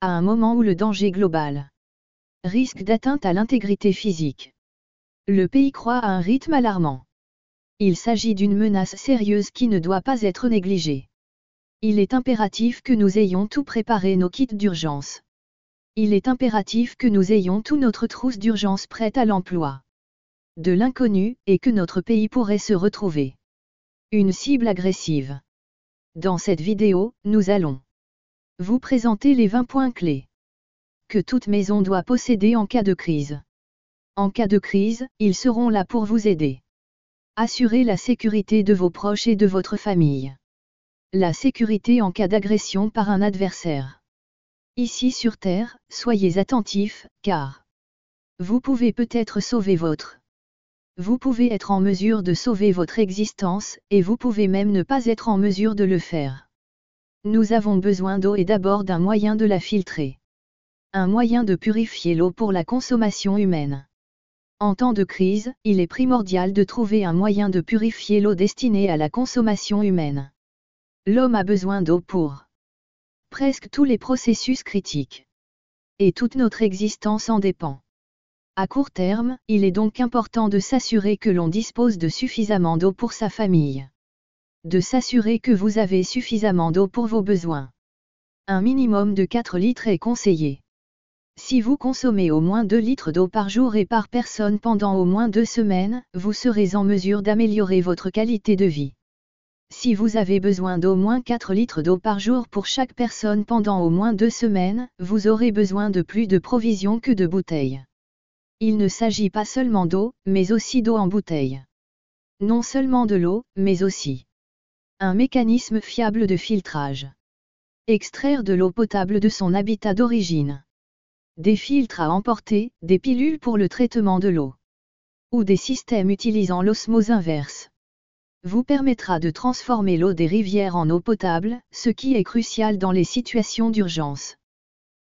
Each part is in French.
À un moment où le danger global risque d'atteinte à l'intégrité physique. Le pays croît à un rythme alarmant. Il s'agit d'une menace sérieuse qui ne doit pas être négligée. Il est impératif que nous ayons tout préparé nos kits d'urgence. Il est impératif que nous ayons toute notre trousse d'urgence prête à l'emploi de l'inconnu, et que notre pays pourrait se retrouver une cible agressive. Dans cette vidéo, nous allons vous présenter les 20 points clés que toute maison doit posséder en cas de crise. En cas de crise, ils seront là pour vous aider. Assurez la sécurité de vos proches et de votre famille. La sécurité en cas d'agression par un adversaire. Ici sur Terre, soyez attentifs, car vous pouvez peut-être sauver votre. Vous pouvez être en mesure de sauver votre existence, et vous pouvez même ne pas être en mesure de le faire. Nous avons besoin d'eau et d'abord d'un moyen de la filtrer. Un moyen de purifier l'eau pour la consommation humaine. En temps de crise, il est primordial de trouver un moyen de purifier l'eau destinée à la consommation humaine. L'homme a besoin d'eau pour presque tous les processus critiques. Et toute notre existence en dépend. À court terme, il est donc important de s'assurer que l'on dispose de suffisamment d'eau pour sa famille. De s'assurer que vous avez suffisamment d'eau pour vos besoins. Un minimum de 4 litres est conseillé. Si vous consommez au moins 2 litres d'eau par jour et par personne pendant au moins 2 semaines, vous serez en mesure d'améliorer votre qualité de vie. Si vous avez besoin d'au moins 4 litres d'eau par jour pour chaque personne pendant au moins 2 semaines, vous aurez besoin de plus de provisions que de bouteilles. Il ne s'agit pas seulement d'eau, mais aussi d'eau en bouteille. Non seulement de l'eau, mais aussi un mécanisme fiable de filtrage. Extraire de l'eau potable de son habitat d'origine. Des filtres à emporter, des pilules pour le traitement de l'eau. Ou des systèmes utilisant l'osmose inverse. Vous permettra de transformer l'eau des rivières en eau potable, ce qui est crucial dans les situations d'urgence.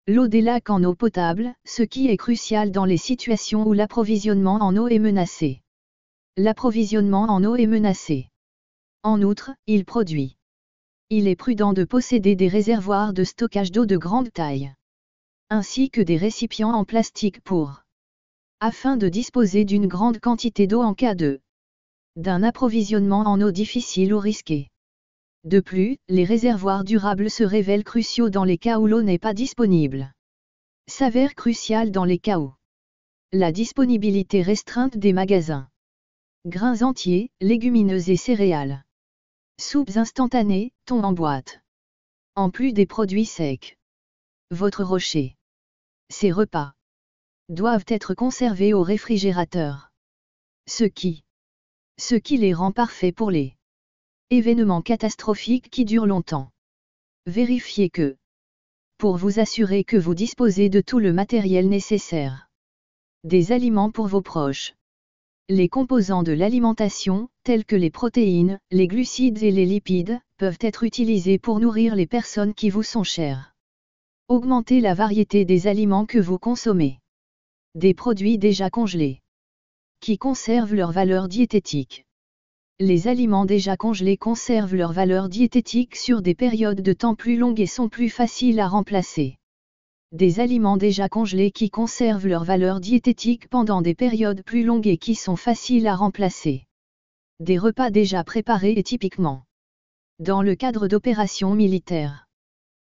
L'eau des lacs en eau potable, ce qui est crucial dans les situations où l'approvisionnement en eau est menacé. L'approvisionnement en eau est menacé. En outre, il est prudent de posséder des réservoirs de stockage d'eau de grande taille. Ainsi que des récipients en plastique afin de disposer d'une grande quantité d'eau en cas d'un approvisionnement en eau difficile ou risqué. De plus, les réservoirs durables se révèlent cruciaux dans les cas où l'eau n'est pas disponible. S'avère crucial dans les cas où la disponibilité restreinte des magasins. Grains entiers, légumineuses et céréales. Soupes instantanées, thon en boîte. En plus des produits secs. Votre rocher. Ces repas doivent être conservés au réfrigérateur. Ce qui les rend parfaits pour les événements catastrophiques qui durent longtemps. Vérifiez que, pour vous assurer que vous disposez de tout le matériel nécessaire, des aliments pour vos proches. Les composants de l'alimentation, tels que les protéines, les glucides et les lipides, peuvent être utilisés pour nourrir les personnes qui vous sont chères. Augmentez la variété des aliments que vous consommez. Des produits déjà congelés, qui conservent leur valeur diététique. Les aliments déjà congelés conservent leur valeur diététique sur des périodes de temps plus longues et sont plus faciles à remplacer. Des aliments déjà congelés qui conservent leur valeur diététique pendant des périodes plus longues et qui sont faciles à remplacer. Des repas déjà préparés et typiquement dans le cadre d'opérations militaires.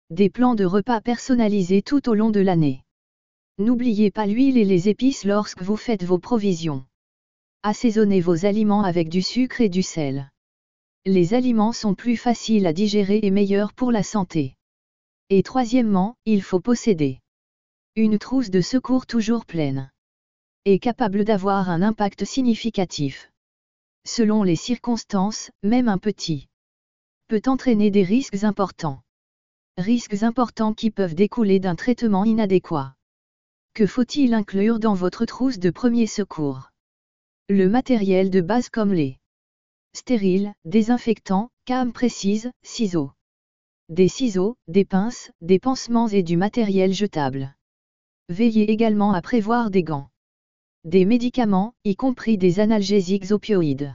Des plans de repas personnalisés tout au long de l'année. N'oubliez pas l'huile et les épices lorsque vous faites vos provisions. Assaisonnez vos aliments avec du sucre et du sel. Les aliments sont plus faciles à digérer et meilleurs pour la santé. Et troisièmement, il faut posséder une trousse de secours toujours pleine. Et capable d'avoir un impact significatif. Selon les circonstances, même un petit peut entraîner des risques importants. Risques importants qui peuvent découler d'un traitement inadéquat. Que faut-il inclure dans votre trousse de premier secours? Le matériel de base comme les stériles, désinfectants, cames précises, ciseaux. Des ciseaux, des pinces, des pansements et du matériel jetable. Veillez également à prévoir des gants. Des médicaments, y compris des analgésiques opioïdes.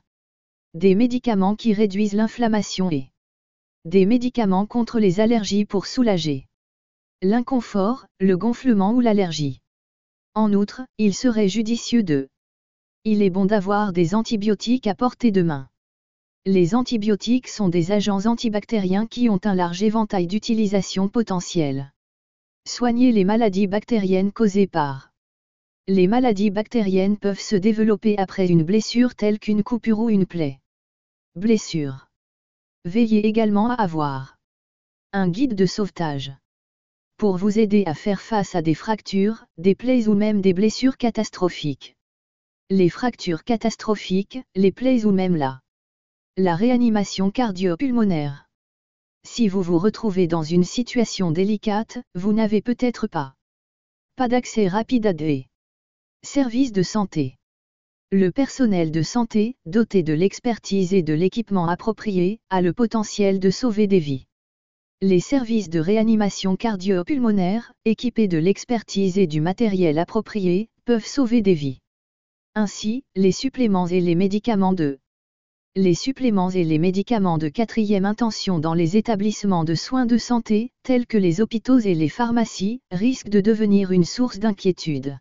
Des médicaments qui réduisent l'inflammation et des médicaments contre les allergies pour soulager l'inconfort, le gonflement ou l'allergie. En outre, il serait judicieux Il est bon d'avoir des antibiotiques à portée de main. Les antibiotiques sont des agents antibactériens qui ont un large éventail d'utilisation potentielle. Soigner les maladies bactériennes causées par. Les maladies bactériennes peuvent se développer après une blessure telle qu'une coupure ou une plaie. Blessure. Veillez également à avoir un guide de sauvetage. Pour vous aider à faire face à des fractures, des plaies ou même des blessures catastrophiques. Les fractures catastrophiques, les plaies ou même la réanimation cardio-pulmonaire. Si vous vous retrouvez dans une situation délicate, vous n'avez peut-être pas d'accès rapide à des services de santé. Le personnel de santé, doté de l'expertise et de l'équipement approprié, a le potentiel de sauver des vies. Les services de réanimation cardio-pulmonaire, équipés de l'expertise et du matériel approprié, peuvent sauver des vies. Ainsi, les suppléments et les médicaments de quatrième intention dans les établissements de soins de santé, tels que les hôpitaux et les pharmacies, risquent de devenir une source d'inquiétude.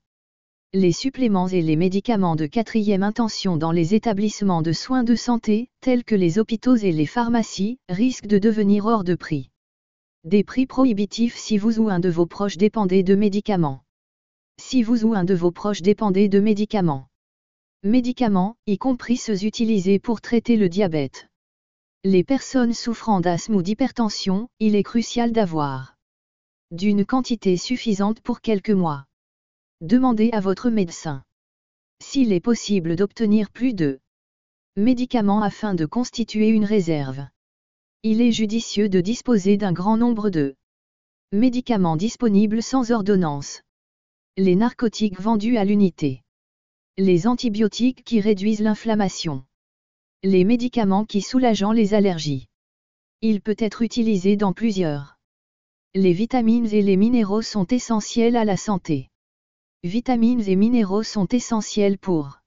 Les suppléments et les médicaments de quatrième intention dans les établissements de soins de santé, tels que les hôpitaux et les pharmacies, risquent de devenir hors de prix. Des prix prohibitifs si vous ou un de vos proches dépendez de médicaments. Si vous ou un de vos proches dépendez de médicaments. Médicaments, y compris ceux utilisés pour traiter le diabète. Les personnes souffrant d'asthme ou d'hypertension, il est crucial d'avoir d'une quantité suffisante pour quelques mois. Demandez à votre médecin s'il est possible d'obtenir plus de médicaments afin de constituer une réserve. Il est judicieux de disposer d'un grand nombre de médicaments disponibles sans ordonnance. Les narcotiques vendus à l'unité. Les antibiotiques qui réduisent l'inflammation. Les médicaments qui soulagent les allergies. Il peut être utilisé dans plusieurs. Les vitamines et les minéraux sont essentiels à la santé. Vitamines et minéraux sont essentiels pour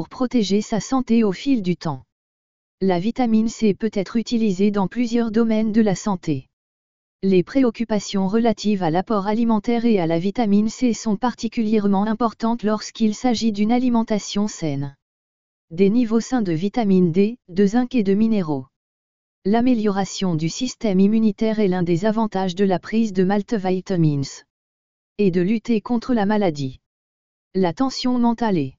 protéger sa santé au fil du temps. La vitamine C peut être utilisée dans plusieurs domaines de la santé. Les préoccupations relatives à l'apport alimentaire et à la vitamine C sont particulièrement importantes lorsqu'il s'agit d'une alimentation saine. Des niveaux sains de vitamine D, de zinc et de minéraux. L'amélioration du système immunitaire est l'un des avantages de la prise de multivitamins. Et de lutter contre la maladie. La tension mentale et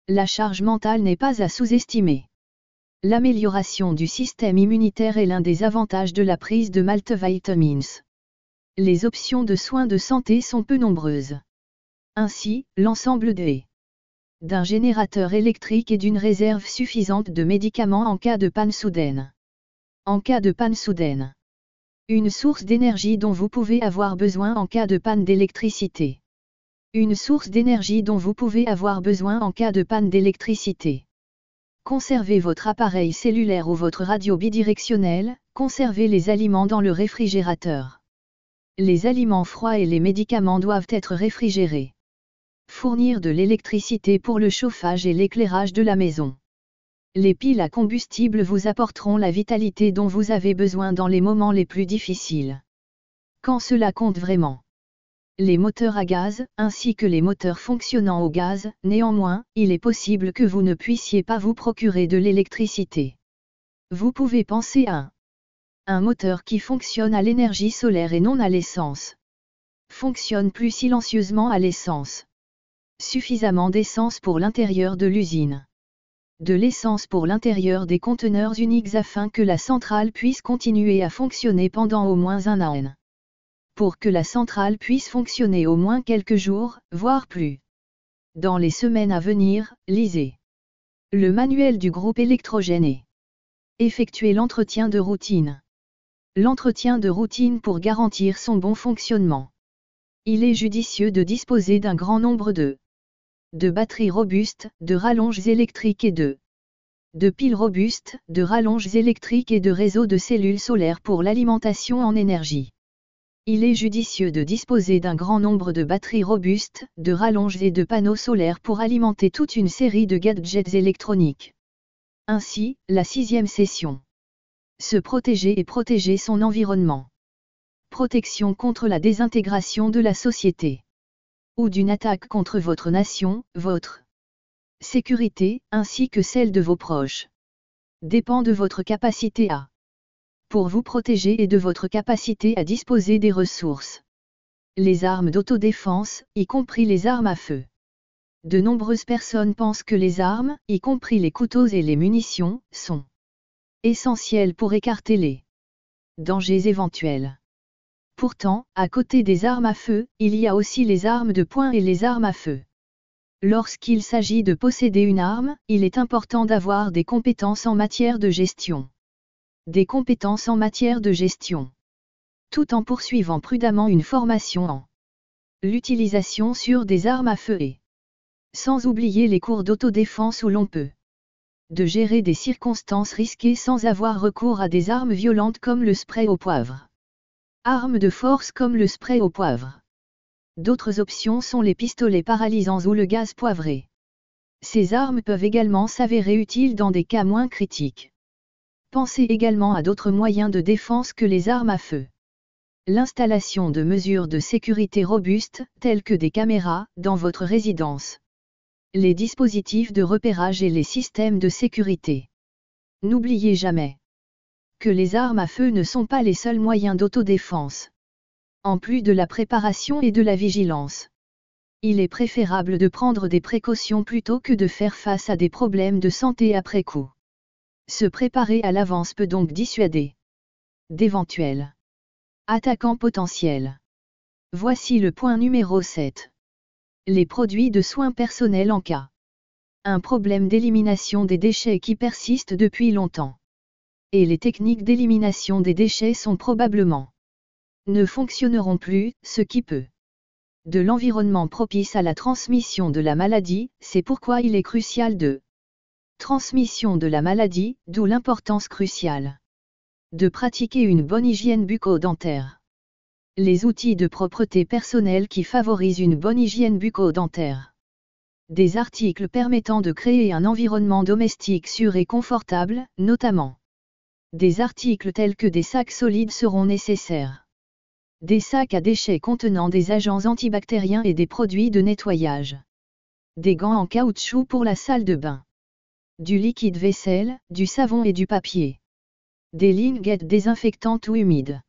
la charge mentale n'est pas à sous-estimer. L'amélioration du système immunitaire est l'un des avantages de la prise de multivitamins. Les options de soins de santé sont peu nombreuses. Ainsi, l'ensemble d'un générateur électrique et d'une réserve suffisante de médicaments en cas de panne soudaine. En cas de panne soudaine. Une source d'énergie dont vous pouvez avoir besoin en cas de panne d'électricité. Une source d'énergie dont vous pouvez avoir besoin en cas de panne d'électricité. Conservez votre appareil cellulaire ou votre radio bidirectionnelle, conservez les aliments dans le réfrigérateur. Les aliments froids et les médicaments doivent être réfrigérés. Fournir de l'électricité pour le chauffage et l'éclairage de la maison. Les piles à combustible vous apporteront la vitalité dont vous avez besoin dans les moments les plus difficiles. Quand cela compte vraiment. Les moteurs à gaz, ainsi que les moteurs fonctionnant au gaz, néanmoins, il est possible que vous ne puissiez pas vous procurer de l'électricité. Vous pouvez penser à un moteur qui fonctionne à l'énergie solaire et non à l'essence. Fonctionne plus silencieusement à l'essence. Suffisamment d'essence pour l'intérieur de l'usine. De l'essence pour l'intérieur des conteneurs uniques afin que la centrale puisse continuer à fonctionner pendant au moins un an. Pour que la centrale puisse fonctionner au moins quelques jours, voire plus. Dans les semaines à venir, lisez le manuel du groupe électrogène et effectuez l'entretien de routine. L'entretien de routine pour garantir son bon fonctionnement. Il est judicieux de disposer d'un grand nombre de batteries robustes, de rallonges électriques et de piles robustes, de rallonges électriques et de réseaux de cellules solaires pour l'alimentation en énergie. Il est judicieux de disposer d'un grand nombre de batteries robustes, de rallonges et de panneaux solaires pour alimenter toute une série de gadgets électroniques. Ainsi, la 6e session. Se protéger et protéger son environnement. protection contre la désintégration de la société, ou d'une attaque contre votre nation, votre sécurité, ainsi que celle de vos proches, dépend de votre capacité à pour vous protéger et de votre capacité à disposer des ressources. Les armes d'autodéfense, y compris les armes à feu. De nombreuses personnes pensent que les armes, y compris les couteaux et les munitions, sont essentielles pour écarter les dangers éventuels. Pourtant, à côté des armes à feu, il y a aussi les armes de poing et les armes à feu. Lorsqu'il s'agit de posséder une arme, il est important d'avoir des compétences en matière de gestion. Des compétences en matière de gestion. Tout en poursuivant prudemment une formation en l'utilisation sur des armes à feu et sans oublier les cours d'autodéfense où l'on peut de gérer des circonstances risquées sans avoir recours à des armes violentes comme le spray au poivre. Armes de force comme le spray au poivre. D'autres options sont les pistolets paralysants ou le gaz poivré. Ces armes peuvent également s'avérer utiles dans des cas moins critiques. Pensez également à d'autres moyens de défense que les armes à feu. L'installation de mesures de sécurité robustes, telles que des caméras, dans votre résidence. Les dispositifs de repérage et les systèmes de sécurité. N'oubliez jamais que les armes à feu ne sont pas les seuls moyens d'autodéfense. En plus de la préparation et de la vigilance, il est préférable de prendre des précautions plutôt que de faire face à des problèmes de santé après coup. Se préparer à l'avance peut donc dissuader d'éventuels attaquants potentiels. Voici le point numéro 7. Les produits de soins personnels en cas. Un problème d'élimination des déchets qui persiste depuis longtemps. Et les techniques d'élimination des déchets sont probablement ne fonctionneront plus, ce qui peut de l'environnement propice à la transmission de la maladie, c'est pourquoi il est crucial de transmission de la maladie, d'où l'importance cruciale de pratiquer une bonne hygiène bucco-dentaire. Les outils de propreté personnelle qui favorisent une bonne hygiène bucco-dentaire. Des articles permettant de créer un environnement domestique sûr et confortable, notamment. Des articles tels que des sacs solides seront nécessaires. Des sacs à déchets contenant des agents antibactériens et des produits de nettoyage. Des gants en caoutchouc pour la salle de bain. Du liquide vaisselle, du savon et du papier. Des lingettes désinfectantes ou humides.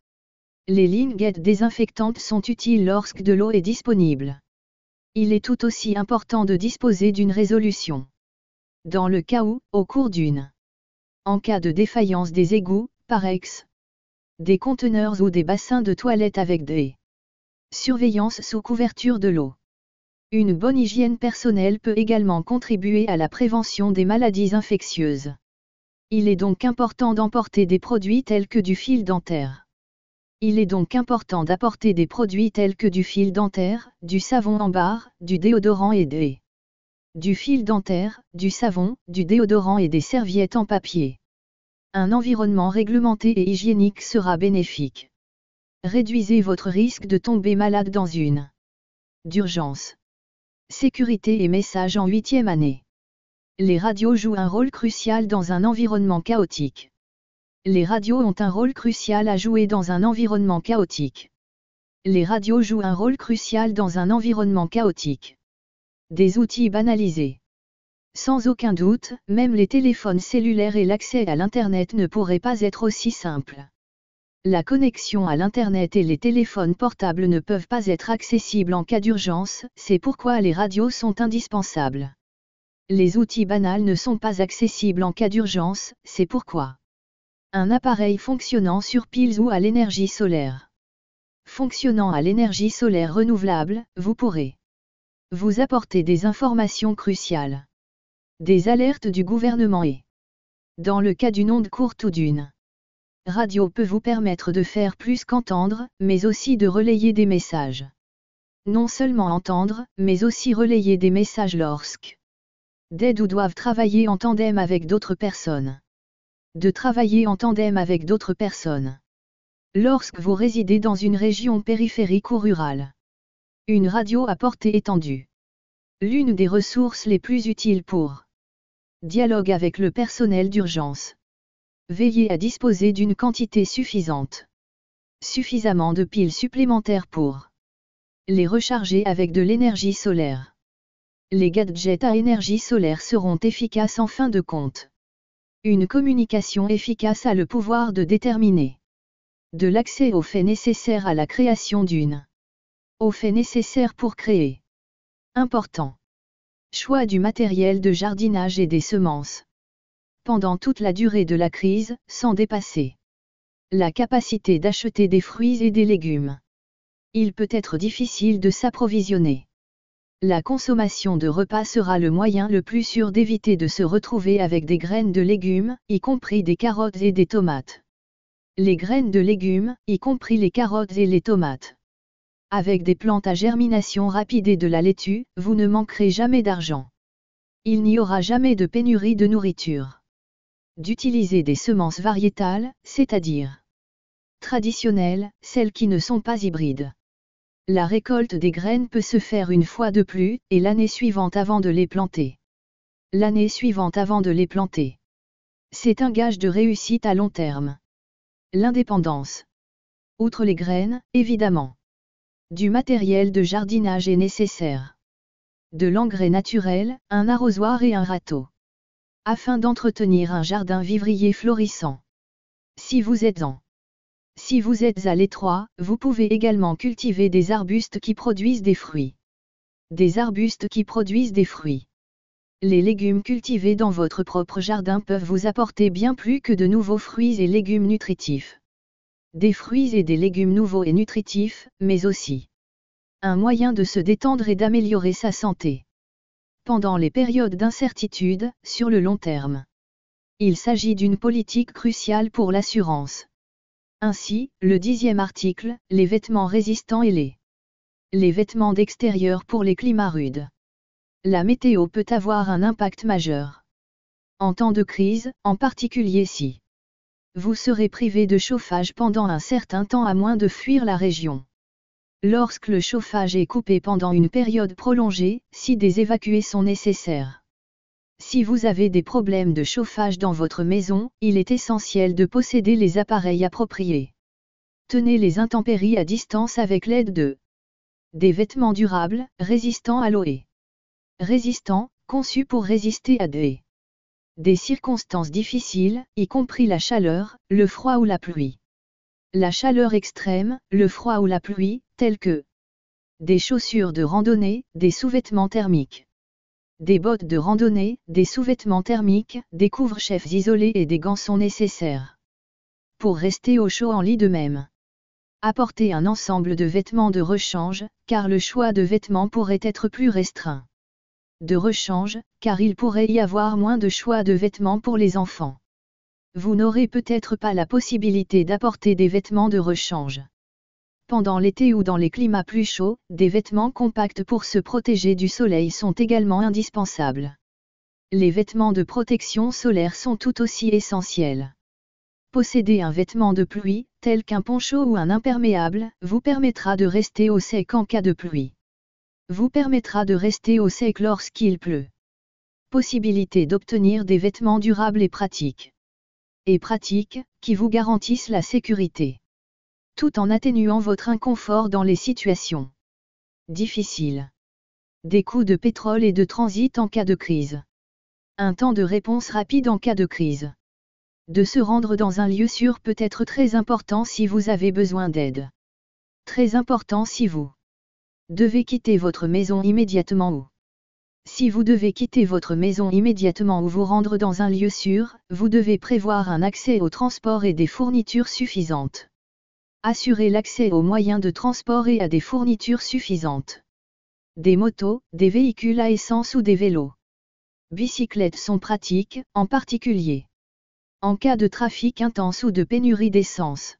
Les lingettes désinfectantes sont utiles lorsque de l'eau est disponible. Il est tout aussi important de disposer d'une résolution. Dans le cas où, au cours d'une en cas de défaillance des égouts, par ex. Des conteneurs ou des bassins de toilette avec des surveillances sous couverture de l'eau. Une bonne hygiène personnelle peut également contribuer à la prévention des maladies infectieuses. Il est donc important d'emporter des produits tels que du fil dentaire. Il est donc important d'apporter des produits tels que du fil dentaire, du savon en barre, du déodorant et du fil dentaire, du savon, du déodorant et des serviettes en papier. Un environnement réglementé et hygiénique sera bénéfique. Réduisez votre risque de tomber malade dans une d'urgence. Sécurité et messages en 8e année. Les radios jouent un rôle crucial dans un environnement chaotique. Les radios ont un rôle crucial à jouer dans un environnement chaotique. Les radios jouent un rôle crucial dans un environnement chaotique. Des outils banalisés. Sans aucun doute, même les téléphones cellulaires et l'accès à l'Internet ne pourraient pas être aussi simples. La connexion à l'Internet et les téléphones portables ne peuvent pas être accessibles en cas d'urgence, c'est pourquoi les radios sont indispensables. Les outils banals ne sont pas accessibles en cas d'urgence, c'est pourquoi un appareil fonctionnant sur piles ou à l'énergie solaire. Fonctionnant à l'énergie solaire renouvelable, vous pourrez vous apporter des informations cruciales. Des alertes du gouvernement et, dans le cas d'une onde courte ou d'une radio peut vous permettre de faire plus qu'entendre, mais aussi de relayer des messages. Non seulement entendre, mais aussi relayer des messages lorsque d'aide ou doivent travailler en tandem avec d'autres personnes. De travailler en tandem avec d'autres personnes. Lorsque vous résidez dans une région périphérique ou rurale. Une radio à portée étendue. L'une des ressources les plus utiles pour dialogue avec le personnel d'urgence. Veillez à disposer d'une quantité suffisante Suffisamment de piles supplémentaires pour les recharger avec de l'énergie solaire. Les gadgets à énergie solaire seront efficaces en fin de compte. Une communication efficace a le pouvoir de déterminer de l'accès aux faits nécessaires à la création d'une aux faits nécessaires pour créer. Important. Choix du matériel de jardinage et des semences. Pendant toute la durée de la crise, sans dépasser la capacité d'acheter des fruits et des légumes, il peut être difficile de s'approvisionner. La consommation de repas sera le moyen le plus sûr d'éviter de se retrouver avec des graines de légumes, y compris des carottes et des tomates. Les graines de légumes, y compris les carottes et les tomates. Avec des plantes à germination rapide et de la laitue, vous ne manquerez jamais d'argent. Il n'y aura jamais de pénurie de nourriture. D'utiliser des semences variétales, c'est-à-dire traditionnelles, celles qui ne sont pas hybrides. La récolte des graines peut se faire une fois de plus, et l'année suivante avant de les planter. L'année suivante avant de les planter. C'est un gage de réussite à long terme. L'indépendance. Outre les graines, évidemment. Du matériel de jardinage est nécessaire. De l'engrais naturel, un arrosoir et un râteau. Afin d'entretenir un jardin vivrier florissant. Si vous êtes à l'étroit, vous pouvez également cultiver des arbustes qui produisent des fruits. Des arbustes qui produisent des fruits. Les légumes cultivés dans votre propre jardin peuvent vous apporter bien plus que de nouveaux fruits et légumes nutritifs. Des fruits et des légumes nouveaux et nutritifs, mais aussi un moyen de se détendre et d'améliorer sa santé. Pendant les périodes d'incertitude, sur le long terme. Il s'agit d'une politique cruciale pour l'assurance. Ainsi, le 10e article, les vêtements résistants et les vêtements d'extérieur pour les climats rudes. La météo peut avoir un impact majeur. En temps de crise, en particulier si vous serez privé de chauffage pendant un certain temps à moins de fuir la région. Lorsque le chauffage est coupé pendant une période prolongée, si des évacués sont nécessaires. Si vous avez des problèmes de chauffage dans votre maison, il est essentiel de posséder les appareils appropriés. Tenez les intempéries à distance avec l'aide de des vêtements durables, résistants à l'eau et résistants, conçus pour résister à des circonstances difficiles, y compris la chaleur, le froid ou la pluie. La chaleur extrême, le froid ou la pluie, tels que des chaussures de randonnée, des sous-vêtements thermiques. Des bottes de randonnée, des sous-vêtements thermiques, des couvre-chefs isolés et des gants sont nécessaires. Pour rester au chaud en lit de même. Apportez un ensemble de vêtements de rechange, car le choix de vêtements pourrait être plus restreint. De rechange, car il pourrait y avoir moins de choix de vêtements pour les enfants. Vous n'aurez peut-être pas la possibilité d'apporter des vêtements de rechange. Pendant l'été ou dans les climats plus chauds, des vêtements compacts pour se protéger du soleil sont également indispensables. Les vêtements de protection solaire sont tout aussi essentiels. Posséder un vêtement de pluie, tel qu'un poncho ou un imperméable, vous permettra de rester au sec en cas de pluie. Vous permettra de rester au sec lorsqu'il pleut. Possibilité d'obtenir des vêtements durables et pratiques. Qui vous garantissent la sécurité. Tout en atténuant votre inconfort dans les situations difficiles. Des coûts de pétrole et de transit en cas de crise. Un temps de réponse rapide en cas de crise. De se rendre dans un lieu sûr peut être très important si vous avez besoin d'aide. Très important si vous devez quitter votre maison immédiatement ou si vous devez quitter votre maison immédiatement ou vous rendre dans un lieu sûr, vous devez prévoir un accès au transport et des fournitures suffisantes. Assurer l'accès aux moyens de transport et à des fournitures suffisantes. Des motos, des véhicules à essence ou des vélos. Bicyclettes sont pratiques, en particulier en cas de trafic intense ou de pénurie d'essence.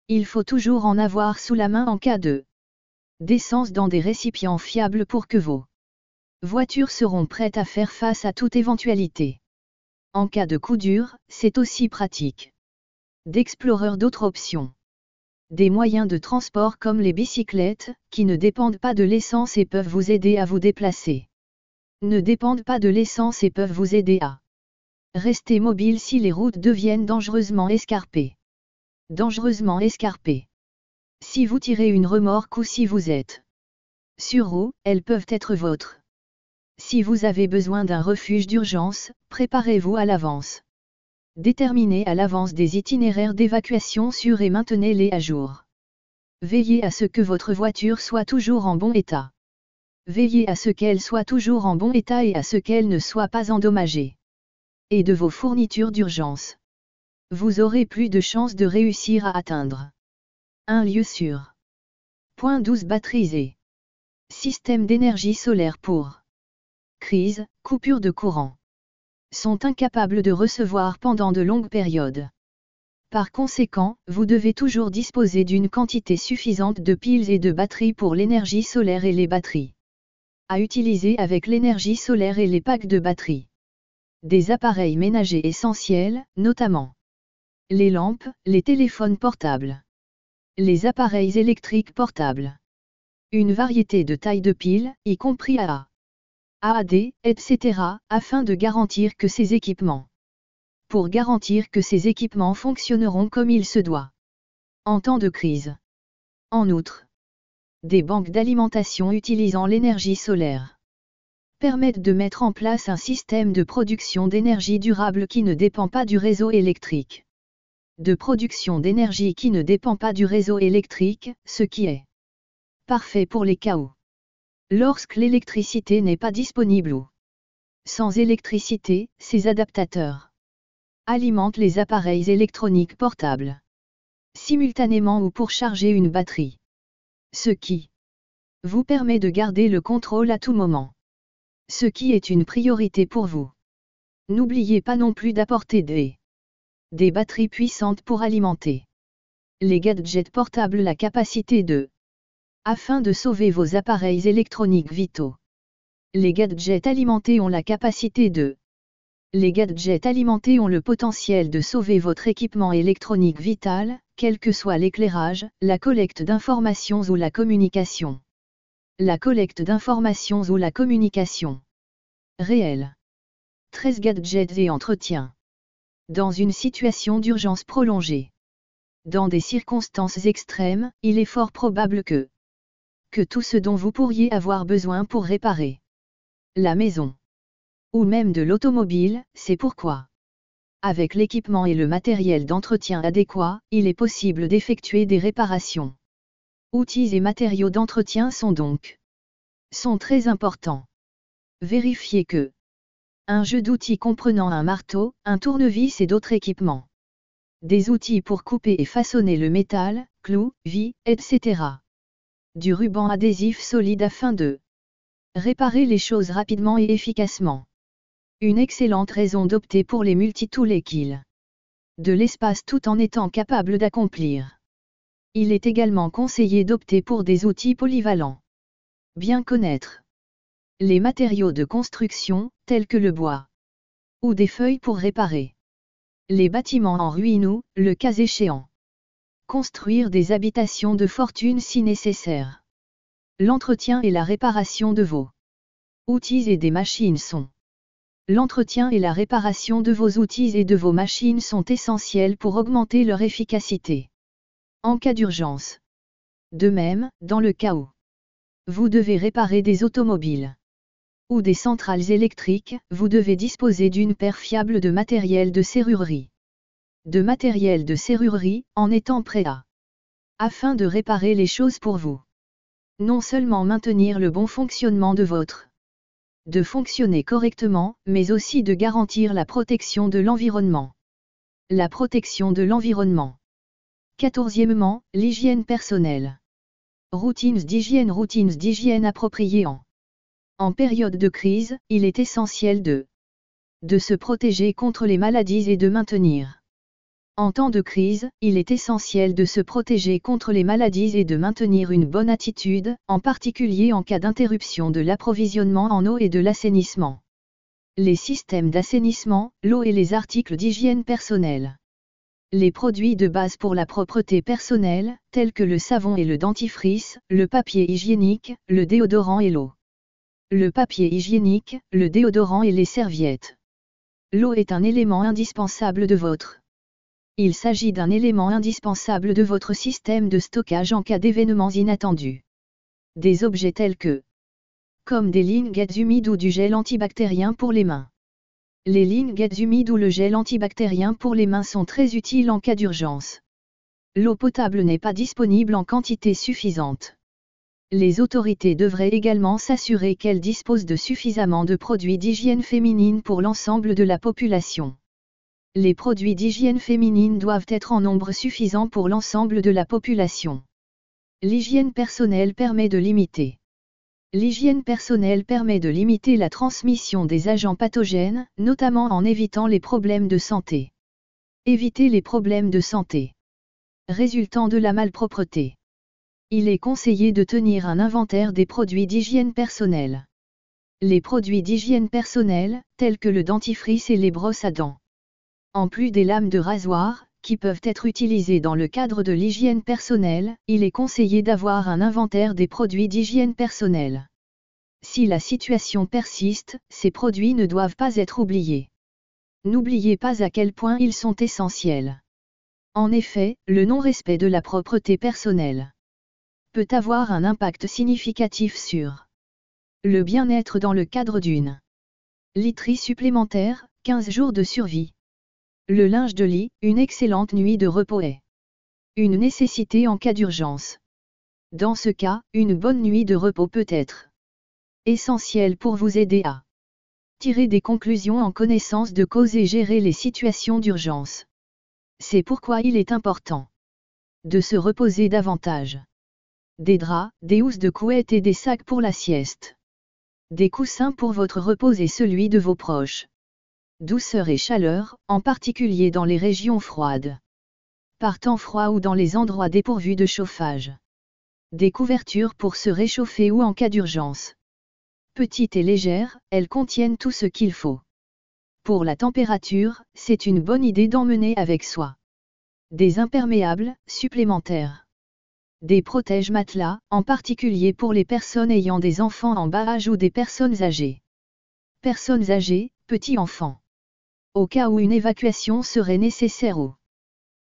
Il faut toujours en avoir sous la main en cas d'essence dans des récipients fiables pour que vos voitures seront prêtes à faire face à toute éventualité. En cas de coup dur, c'est aussi pratique d'explorer d'autres options. Des moyens de transport comme les bicyclettes, qui ne dépendent pas de l'essence et peuvent vous aider à vous déplacer. Ne dépendent pas de l'essence et peuvent vous aider à rester mobile si les routes deviennent dangereusement escarpées. Dangereusement escarpées. Si vous tirez une remorque ou si vous êtes sur eau, elles peuvent être vôtres. Si vous avez besoin d'un refuge d'urgence, préparez-vous à l'avance. Déterminez à l'avance des itinéraires d'évacuation sûrs et maintenez-les à jour. Veillez à ce que votre voiture soit toujours en bon état. Veillez à ce qu'elle soit toujours en bon état et à ce qu'elle ne soit pas endommagée. Et de vos fournitures d'urgence. Vous aurez plus de chances de réussir à atteindre un lieu sûr. Point 12. Batteries et système d'énergie solaire pour crise, coupure de courant. Sont incapables de recevoir pendant de longues périodes. Par conséquent, vous devez toujours disposer d'une quantité suffisante de piles et de batteries pour l'énergie solaire et les batteries à utiliser avec l'énergie solaire et les packs de batteries. Des appareils ménagers essentiels, notamment les lampes, les téléphones portables, les appareils électriques portables. Une variété de tailles de piles, y compris AA, AAD, etc., afin de garantir que ces équipements. Pour garantir que ces équipements fonctionneront comme il se doit. En temps de crise. En outre, des banques d'alimentation utilisant l'énergie solaire permettent de mettre en place un système de production d'énergie durable qui ne dépend pas du réseau électrique. De production d'énergie qui ne dépend pas du réseau électrique, ce qui est parfait pour les cas où lorsque l'électricité n'est pas disponible ou sans électricité, ces adaptateurs alimentent les appareils électroniques portables simultanément ou pour charger une batterie. Ce qui vous permet de garder le contrôle à tout moment. Ce qui est une priorité pour vous. N'oubliez pas non plus d'apporter des batteries puissantes pour alimenter les gadgets portables la capacité de afin de sauver vos appareils électroniques vitaux. Les gadgets alimentés ont la capacité de les gadgets alimentés ont le potentiel de sauver votre équipement électronique vital, quel que soit l'éclairage, la collecte d'informations ou la communication. La collecte d'informations ou la communication réelle. 13 gadgets et entretiens. Dans une situation d'urgence prolongée. Dans des circonstances extrêmes, il est fort probable que tout ce dont vous pourriez avoir besoin pour réparer la maison ou même de l'automobile, c'est pourquoi avec l'équipement et le matériel d'entretien adéquat, il est possible d'effectuer des réparations. Outils et matériaux d'entretien sont très importants. Vérifiez que un jeu d'outils comprenant un marteau, un tournevis et d'autres équipements. Des outils pour couper et façonner le métal, clous, vis, etc. Du ruban adhésif solide afin de réparer les choses rapidement et efficacement. Une excellente raison d'opter pour les multitools et qu'il de l'espace tout en étant capable d'accomplir. Il est également conseillé d'opter pour des outils polyvalents. Bien connaître les matériaux de construction, tels que le bois ou des feuilles pour réparer les bâtiments en ruine ou, le cas échéant, construire des habitations de fortune si nécessaire. L'entretien et la réparation de vos outils et des machines sont l'entretien et la réparation de vos outils et de vos machines sont essentiels pour augmenter leur efficacité en cas d'urgence. De même, dans le cas où vous devez réparer des automobiles ou des centrales électriques, vous devez disposer d'une paire fiable de matériel de serrurerie. De matériel de serrurerie, en étant prêt afin de réparer les choses pour vous. Non seulement maintenir le bon fonctionnement de fonctionner correctement, mais aussi de garantir la protection de l'environnement. La protection de l'environnement. 14e, l'hygiène personnelle. Routines d'hygiène appropriées en période de crise, il est essentiel de se protéger contre les maladies et de maintenir. En temps de crise, il est essentiel de se protéger contre les maladies et de maintenir une bonne attitude, en particulier en cas d'interruption de l'approvisionnement en eau et de l'assainissement. Les systèmes d'assainissement, l'eau et les articles d'hygiène personnelle. Les produits de base pour la propreté personnelle, tels que le savon et le dentifrice, le papier hygiénique, le déodorant et l'eau. Le papier hygiénique, le déodorant et les serviettes. L'eau est un élément indispensable de votre Il s'agit d'un élément indispensable de votre système de stockage en cas d'événements inattendus. Des objets tels que, comme des linguettes humides ou du gel antibactérien pour les mains. Les linguettes humides ou le gel antibactérien pour les mains sont très utiles en cas d'urgence. L'eau potable n'est pas disponible en quantité suffisante. Les autorités devraient également s'assurer qu'elles disposent de suffisamment de produits d'hygiène féminine pour l'ensemble de la population. Les produits d'hygiène féminine doivent être en nombre suffisant pour l'ensemble de la population. L'hygiène personnelle permet de limiter. L'hygiène personnelle permet de limiter la transmission des agents pathogènes, notamment en évitant les problèmes de santé. Éviter les problèmes de santé résultant de la malpropreté. Il est conseillé de tenir un inventaire des produits d'hygiène personnelle. Les produits d'hygiène personnelle, tels que le dentifrice et les brosses à dents. En plus des lames de rasoir, qui peuvent être utilisées dans le cadre de l'hygiène personnelle, il est conseillé d'avoir un inventaire des produits d'hygiène personnelle. Si la situation persiste, ces produits ne doivent pas être oubliés. N'oubliez pas à quel point ils sont essentiels. En effet, le non-respect de la propreté personnelle peut avoir un impact significatif sur le bien-être dans le cadre d'une literie supplémentaire, 15 jours de survie. Le linge de lit, une excellente nuit de repos est une nécessité en cas d'urgence. Dans ce cas, une bonne nuit de repos peut être essentielle pour vous aider à tirer des conclusions en connaissance de cause et gérer les situations d'urgence. C'est pourquoi il est important de se reposer davantage. Des draps, des housses de couette et des sacs pour la sieste. Des coussins pour votre repos et celui de vos proches. Douceur et chaleur, en particulier dans les régions froides. Par temps froid ou dans les endroits dépourvus de chauffage. Des couvertures pour se réchauffer ou en cas d'urgence. Petites et légères, elles contiennent tout ce qu'il faut. Pour la température, c'est une bonne idée d'emmener avec soi des imperméables supplémentaires. Des protège-matelas, en particulier pour les personnes ayant des enfants en bas âge ou des personnes âgées. Personnes âgées, petits enfants. Au cas où une évacuation serait nécessaire ou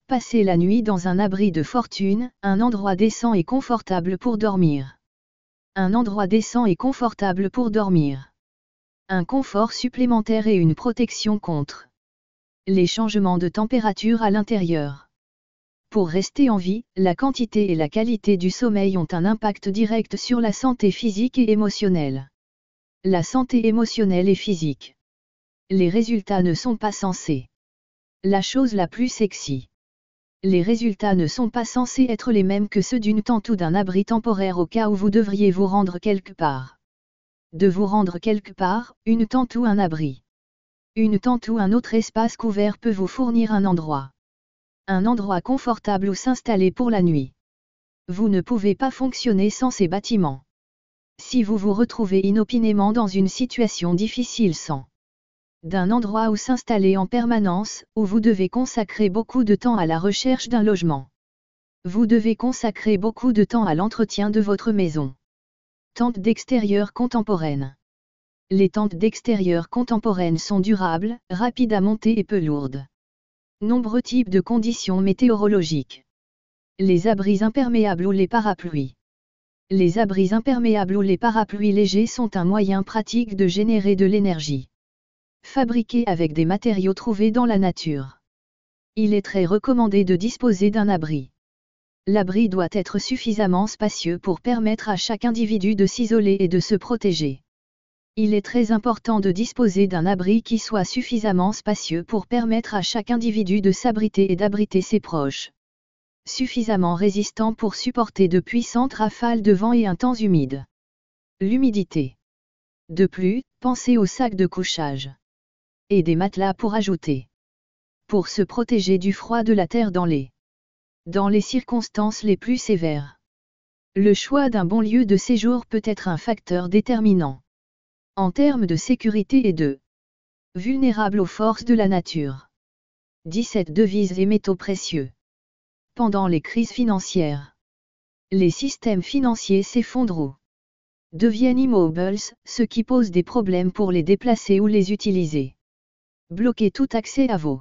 passer la nuit dans un abri de fortune, un endroit décent et confortable pour dormir. Un endroit décent et confortable pour dormir. Un confort supplémentaire et une protection contre les changements de température à l'intérieur. Pour rester en vie, la quantité et la qualité du sommeil ont un impact direct sur la santé physique et émotionnelle. La santé émotionnelle et physique. Les résultats ne sont pas censés. La chose la plus sexy. Les résultats ne sont pas censés être les mêmes que ceux d'une tente ou d'un abri temporaire au cas où vous devriez vous rendre quelque part. De vous rendre quelque part, une tente ou un abri. Une tente ou un autre espace couvert peut vous fournir un endroit confortable où s'installer pour la nuit. Vous ne pouvez pas fonctionner sans ces bâtiments. Si vous vous retrouvez inopinément dans une situation difficile sans d'un endroit où s'installer en permanence, où vous devez consacrer beaucoup de temps à la recherche d'un logement. Vous devez consacrer beaucoup de temps à l'entretien de votre maison. Tentes d'extérieur contemporaines. Les tentes d'extérieur contemporaines sont durables, rapides à monter et peu lourdes. Nombreux types de conditions météorologiques. Les abris imperméables ou les parapluies. Les abris imperméables ou les parapluies légers sont un moyen pratique de générer de l'énergie. Fabriqués avec des matériaux trouvés dans la nature. Il est très recommandé de disposer d'un abri. L'abri doit être suffisamment spacieux pour permettre à chaque individu de s'isoler et de se protéger. Il est très important de disposer d'un abri qui soit suffisamment spacieux pour permettre à chaque individu de s'abriter et d'abriter ses proches. Suffisamment résistant pour supporter de puissantes rafales de vent et un temps humide. L'humidité. De plus, pensez aux sacs de couchage. Et des matelas pour ajouter. Pour se protéger du froid de la terre dans les circonstances les plus sévères. Le choix d'un bon lieu de séjour peut être un facteur déterminant. En termes de sécurité et de vulnérable aux forces de la nature. 17 devises et métaux précieux. Pendant les crises financières, les systèmes financiers s'effondrent ou deviennent immobiles, ce qui pose des problèmes pour les déplacer ou les utiliser. Bloquer tout accès à vos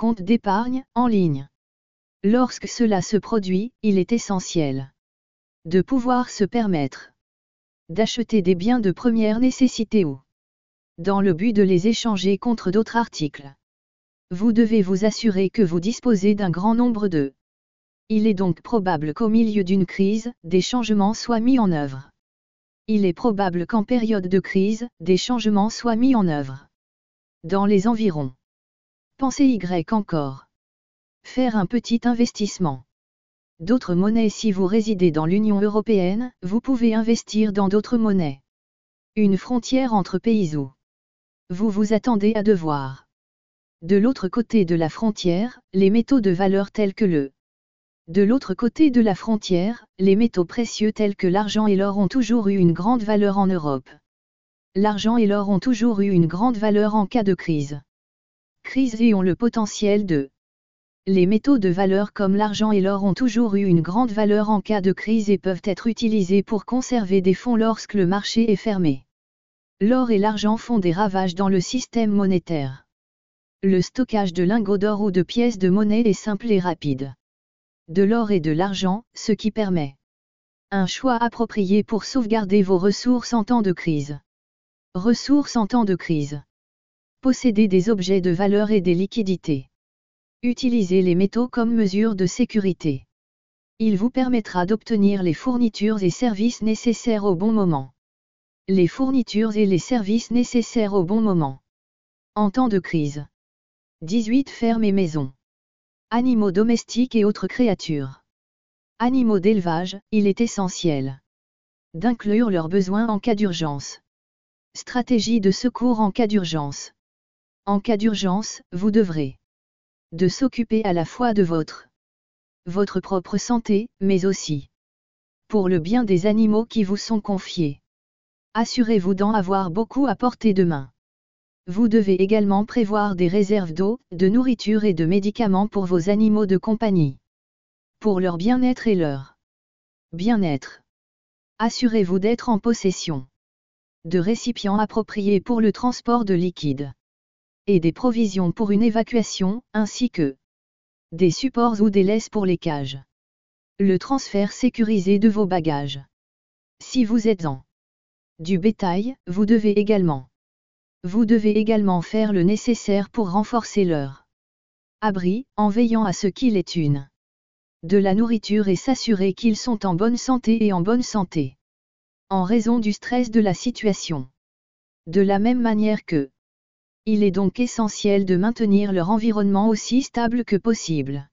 compte d'épargne en ligne. Lorsque cela se produit, il est essentiel de pouvoir se permettre d'acheter des biens de première nécessité ou dans le but de les échanger contre d'autres articles. Vous devez vous assurer que vous disposez d'un grand nombre de. Il est donc probable qu'au milieu d'une crise, des changements soient mis en œuvre. Il est probable qu'en période de crise, des changements soient mis en œuvre. Dans les environs. Pensez Y encore. Faire un petit investissement. D'autres monnaies. Si vous résidez dans l'Union européenne, vous pouvez investir dans d'autres monnaies. Une frontière entre pays où vous vous attendez à devoir. De l'autre côté de la frontière, les métaux de valeur tels que le. De l'autre côté de la frontière, les métaux précieux tels que l'argent et l'or ont toujours eu une grande valeur en Europe. L'argent et l'or ont toujours eu une grande valeur en cas de crise. Crise et ont le potentiel de. Les métaux de valeur comme l'argent et l'or ont toujours eu une grande valeur en cas de crise et peuvent être utilisés pour conserver des fonds lorsque le marché est fermé. L'or et l'argent font des ravages dans le système monétaire. Le stockage de lingots d'or ou de pièces de monnaie est simple et rapide. De l'or et de l'argent, ce qui permet un choix approprié pour sauvegarder vos ressources en temps de crise. Ressources en temps de crise. Posséder des objets de valeur et des liquidités. Utilisez les métaux comme mesure de sécurité. Il vous permettra d'obtenir les fournitures et services nécessaires au bon moment. Les fournitures et les services nécessaires au bon moment. En temps de crise. 18 Fermes et maisons. Animaux domestiques et autres créatures. Animaux d'élevage, il est essentiel d'inclure leurs besoins en cas d'urgence. Stratégie de secours en cas d'urgence. En cas d'urgence, vous devrez de s'occuper à la fois de votre propre santé, mais aussi pour le bien des animaux qui vous sont confiés. Assurez-vous d'en avoir beaucoup à portée de main. Vous devez également prévoir des réserves d'eau, de nourriture et de médicaments pour vos animaux de compagnie. Pour leur bien-être et leur bien-être. Assurez-vous d'être en possession de récipients appropriés pour le transport de liquide et des provisions pour une évacuation, ainsi que des supports ou des laisses pour les cages. Le transfert sécurisé de vos bagages. Si vous êtes en du bétail, vous devez également faire le nécessaire pour renforcer leur abri, en veillant à ce qu'il ait une de la nourriture et s'assurer qu'ils sont en bonne santé en raison du stress de la situation. De la même manière que il est donc essentiel de maintenir leur environnement aussi stable que possible.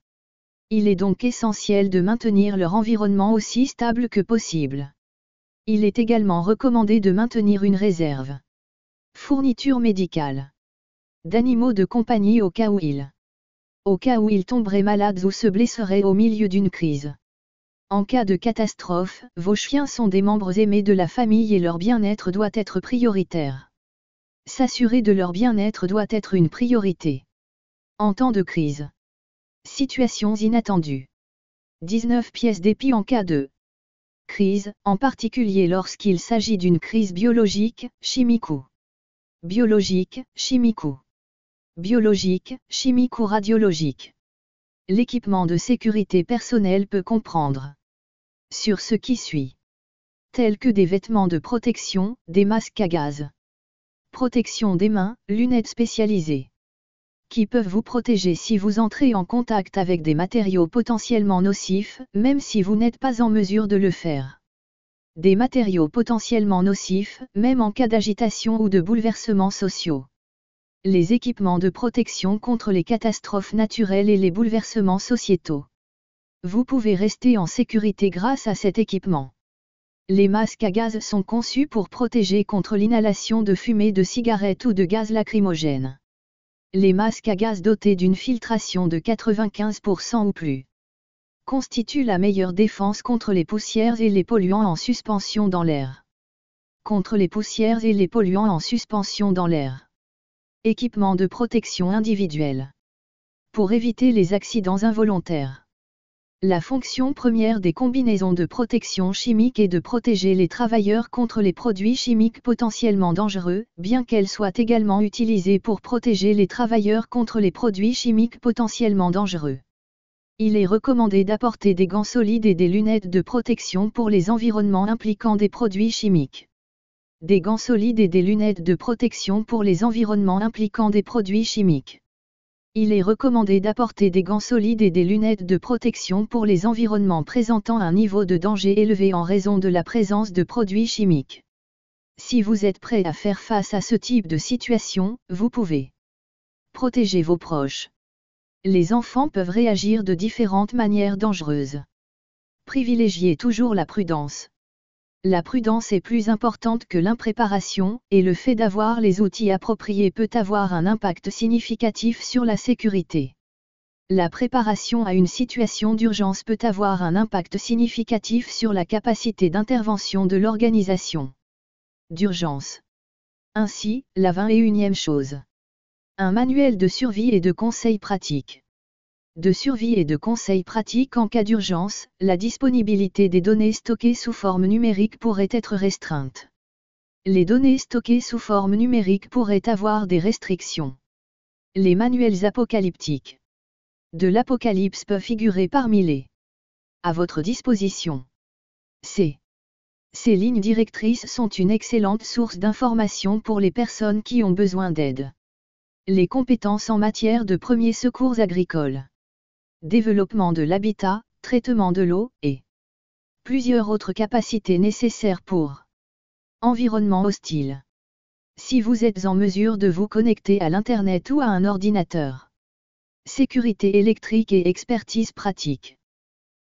Il est également recommandé de maintenir une réserve. Fourniture médicale. D'animaux de compagnie au cas où ils tomberaient malades ou se blesseraient au milieu d'une crise. En cas de catastrophe, vos chiens sont des membres aimés de la famille et leur bien-être doit être prioritaire. S'assurer de leur bien-être doit être une priorité. En temps de crise. Situations inattendues. 19 pièces d'épi en cas de crise, en particulier lorsqu'il s'agit d'une crise biologique, chimique ou radiologique. L'équipement de sécurité personnelle peut comprendre sur ce qui suit. Tels que des vêtements de protection, des masques à gaz. Protection des mains, lunettes spécialisées. Qui peuvent vous protéger si vous entrez en contact avec des matériaux potentiellement nocifs, même si vous n'êtes pas en mesure de le faire. Des matériaux potentiellement nocifs, même en cas d'agitation ou de bouleversements sociaux. Les équipements de protection contre les catastrophes naturelles et les bouleversements sociétaux. Vous pouvez rester en sécurité grâce à cet équipement. Les masques à gaz sont conçus pour protéger contre l'inhalation de fumée de cigarettes ou de gaz lacrymogène. Les masques à gaz dotés d'une filtration de 95% ou plus constituent la meilleure défense contre les poussières et les polluants en suspension dans l'air. Équipement de protection individuelle. Pour éviter les accidents involontaires. La fonction première des combinaisons de protection chimique est de protéger les travailleurs contre les produits chimiques potentiellement dangereux, bien qu'elles soient également utilisées pour protéger les travailleurs contre les produits chimiques potentiellement dangereux. Il est recommandé d'apporter des gants solides et des lunettes de protection pour les environnements impliquant des produits chimiques. Des gants solides et des lunettes de protection pour les environnements impliquant des produits chimiques. Il est recommandé d'apporter des gants solides et des lunettes de protection pour les environnements présentant un niveau de danger élevé en raison de la présence de produits chimiques. Si vous êtes prêt à faire face à ce type de situation, vous pouvez protéger vos proches. Les enfants peuvent réagir de différentes manières dangereuses. Privilégiez toujours la prudence. La prudence est plus importante que l'impréparation, et le fait d'avoir les outils appropriés peut avoir un impact significatif sur la sécurité. La préparation à une situation d'urgence peut avoir un impact significatif sur la capacité d'intervention de l'organisation d'urgence. Ainsi, la 21e chose. Un manuel de survie et de conseils pratiques. De survie et de conseils pratiques en cas d'urgence, la disponibilité des données stockées sous forme numérique pourrait être restreinte. Les données stockées sous forme numérique pourraient avoir des restrictions. Les manuels apocalyptiques de l'Apocalypse peuvent figurer parmi les à votre disposition. Ces lignes directrices sont une excellente source d'information pour les personnes qui ont besoin d'aide. Les compétences en matière de premiers secours agricoles. Développement de l'habitat, traitement de l'eau, et plusieurs autres capacités nécessaires pour environnement hostile. Si vous êtes en mesure de vous connecter à l'Internet ou à un ordinateur. Sécurité électrique et expertise pratique.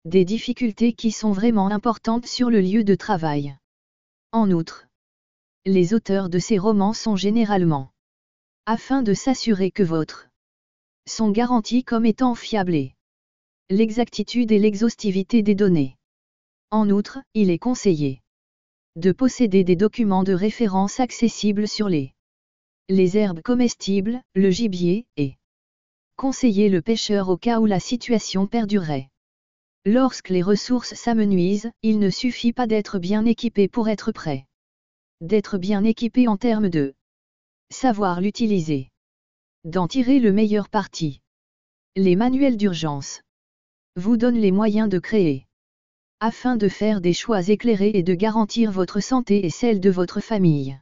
Des difficultés qui sont vraiment importantes sur le lieu de travail. En outre, les auteurs de ces romans sont généralement afin de s'assurer que votre sont garantis comme étant fiables et l'exactitude et l'exhaustivité des données. En outre, il est conseillé de posséder des documents de référence accessibles sur les herbes comestibles, le gibier, et conseiller le pêcheur au cas où la situation perdurerait. Lorsque les ressources s'amenuisent, il ne suffit pas d'être bien équipé pour être prêt. D'être bien équipé en termes de savoir l'utiliser. D'en tirer le meilleur parti. Les manuels d'urgence vous donnent les moyens de créer. Afin de faire des choix éclairés et de garantir votre santé et celle de votre famille.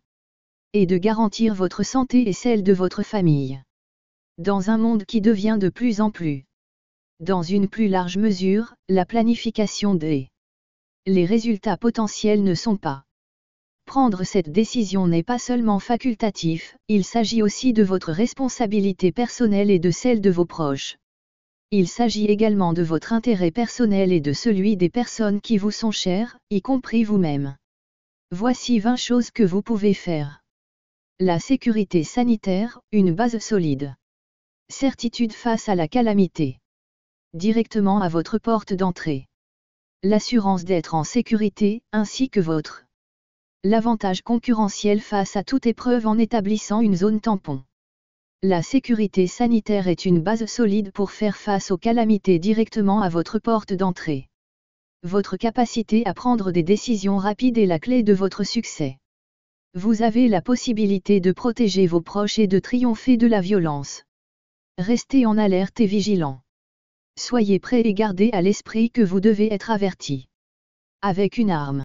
Et de garantir votre santé et celle de votre famille. Dans un monde qui devient de plus en plus. Dans une plus large mesure, la planification des les résultats potentiels ne sont pas. Prendre cette décision n'est pas seulement facultatif, il s'agit aussi de votre responsabilité personnelle et de celle de vos proches. Il s'agit également de votre intérêt personnel et de celui des personnes qui vous sont chères, y compris vous-même. Voici 20 choses que vous pouvez faire. La sécurité sanitaire, une base solide. Certitude face à la calamité. Directement à votre porte d'entrée. L'assurance d'être en sécurité, ainsi que votre l'avantage concurrentiel face à toute épreuve en établissant une zone tampon. La sécurité sanitaire est une base solide pour faire face aux calamités directement à votre porte d'entrée. Votre capacité à prendre des décisions rapides est la clé de votre succès. Vous avez la possibilité de protéger vos proches et de triompher de la violence. Restez en alerte et vigilant. Soyez prêts et gardez à l'esprit que vous devez être averti. Avec une arme.